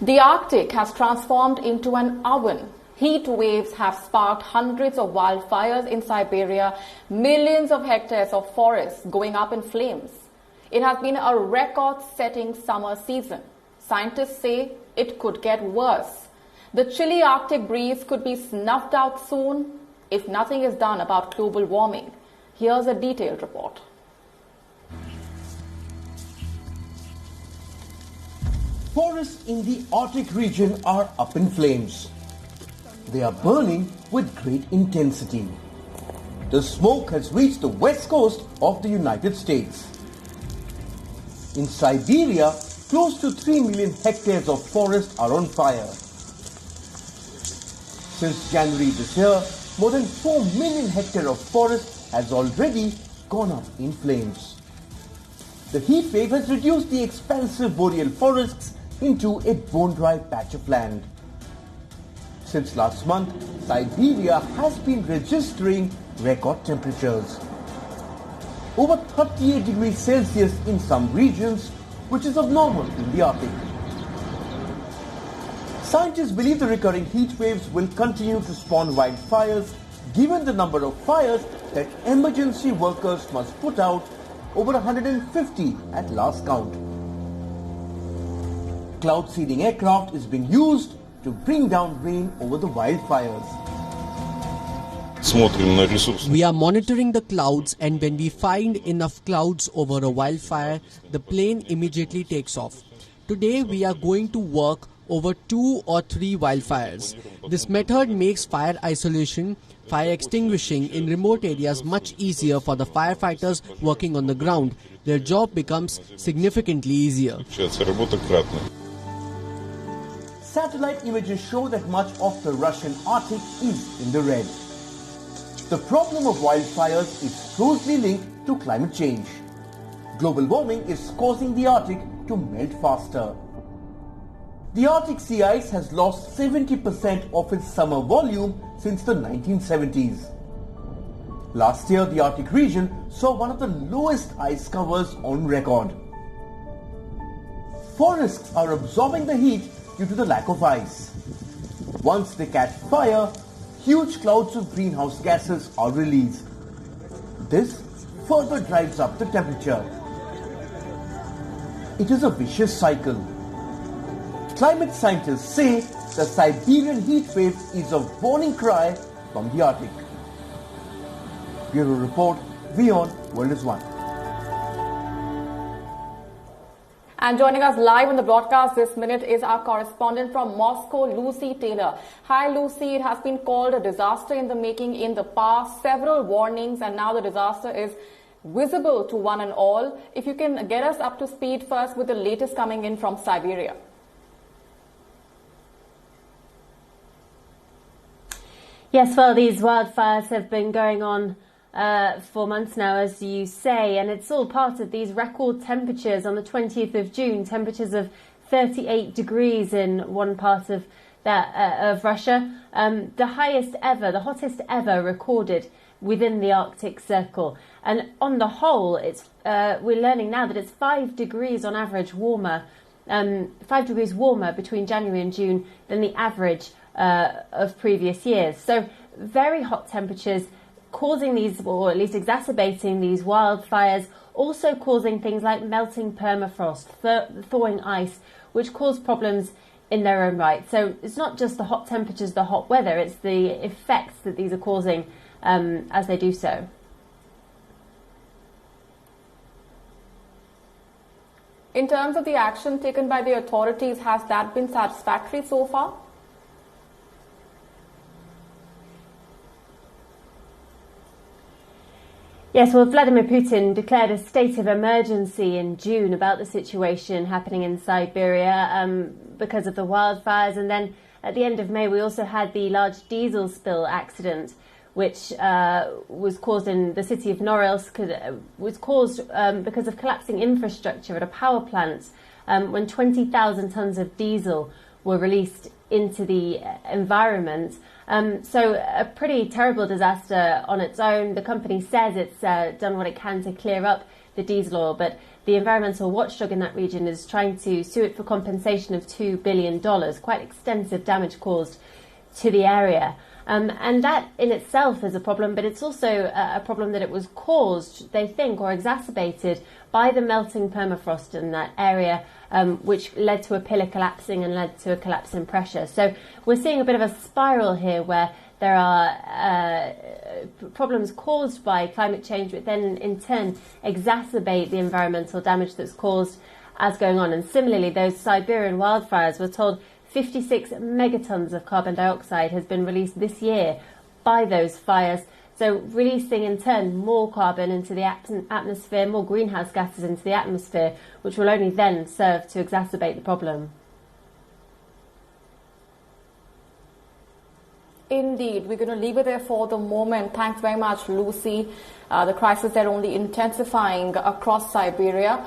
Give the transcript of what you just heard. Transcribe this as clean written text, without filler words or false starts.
The Arctic has transformed into an oven. Heat waves have sparked hundreds of wildfires in Siberia, millions of hectares of forests going up in flames. It has been a record-setting summer season. Scientists say it could get worse. The chilly Arctic breeze could be snuffed out soon if nothing is done about global warming. Here's a detailed report. Forests in the Arctic region are up in flames. They are burning with great intensity. The smoke has reached the west coast of the United States. In Siberia, close to 3 million hectares of forest are on fire. Since January this year, more than 4 million hectares of forest has already gone up in flames. The heat wave has reduced the expansive boreal forests into a bone-dry patch of land. Since last month, Siberia has been registering record temperatures. Over 38 degrees Celsius in some regions, which is abnormal in the Arctic. Scientists believe the recurring heat waves will continue to spawn wildfires, given the number of fires that emergency workers must put out, over 150 at last count. Cloud seeding aircraft is being used to bring down rain over the wildfires. We are monitoring the clouds, and when we find enough clouds over a wildfire, the plane immediately takes off. Today we are going to work over 2 or 3 wildfires. This method makes fire isolation, fire extinguishing in remote areas much easier for the firefighters working on the ground. Their job becomes significantly easier. Satellite images show that much of the Russian Arctic is in the red. The problem of wildfires is closely linked to climate change. Global warming is causing the Arctic to melt faster. The Arctic sea ice has lost 70% of its summer volume since the 1970s. Last year, the Arctic region saw one of the lowest ice covers on record. Forests are absorbing the heat due to the lack of ice. Once they catch fire, huge clouds of greenhouse gases are released. This further drives up the temperature. It is a vicious cycle. Climate scientists say the Siberian heat wave is a warning cry from the Arctic. Bureau Report, WION, World is One. And joining us live on the broadcast this minute is our correspondent from Moscow, Lucy Taylor. Hi Lucy, it has been called a disaster in the making in the past, several warnings, and now the disaster is visible to one and all. If you can get us up to speed first with the latest coming in from Siberia. Yes, well, these wildfires have been going on for months now, as you say, and it's all part of these record temperatures on the 20th of June, temperatures of 38 degrees in one part of Russia, the highest ever, the hottest ever recorded within the Arctic Circle. And on the whole, it's we're learning now that it's 5 degrees on average warmer, 5 degrees warmer between January and June than the average of previous years. So very hot temperatures causing these, or at least exacerbating these wildfires, also causing things like melting permafrost, thawing ice, which cause problems in their own right. So it's not just the hot temperatures, the hot weather, it's the effects that these are causing as they do so. In terms of the action taken by the authorities, has that been satisfactory so far? Yes, well, Vladimir Putin declared a state of emergency in June about the situation happening in Siberia because of the wildfires. And then at the end of May, we also had the large diesel spill accident, which was caused in the city of Norilsk, was caused because of collapsing infrastructure at a power plant when 20,000 tons of diesel were released into the environment. So a pretty terrible disaster on its own. The company says it's done what it can to clear up the diesel oil. But the environmental watchdog in that region is trying to sue it for compensation of $2 billion, quite extensive damage caused to the area. And that in itself is a problem, but it's also a problem that it was caused, they think, or exacerbated by the melting permafrost in that area, which led to a pillar collapsing and led to a collapse in pressure. So we're seeing a bit of a spiral here where there are problems caused by climate change, which then in turn exacerbate the environmental damage that's caused as going on. And similarly, those Siberian wildfires, we're told 56 megatons of carbon dioxide has been released this year by those fires. So releasing in turn more carbon into the atmosphere, more greenhouse gases into the atmosphere, which will only then serve to exacerbate the problem. Indeed, we're going to leave it there for the moment. Thanks very much, Lucy. The crisis there only intensifying across Siberia.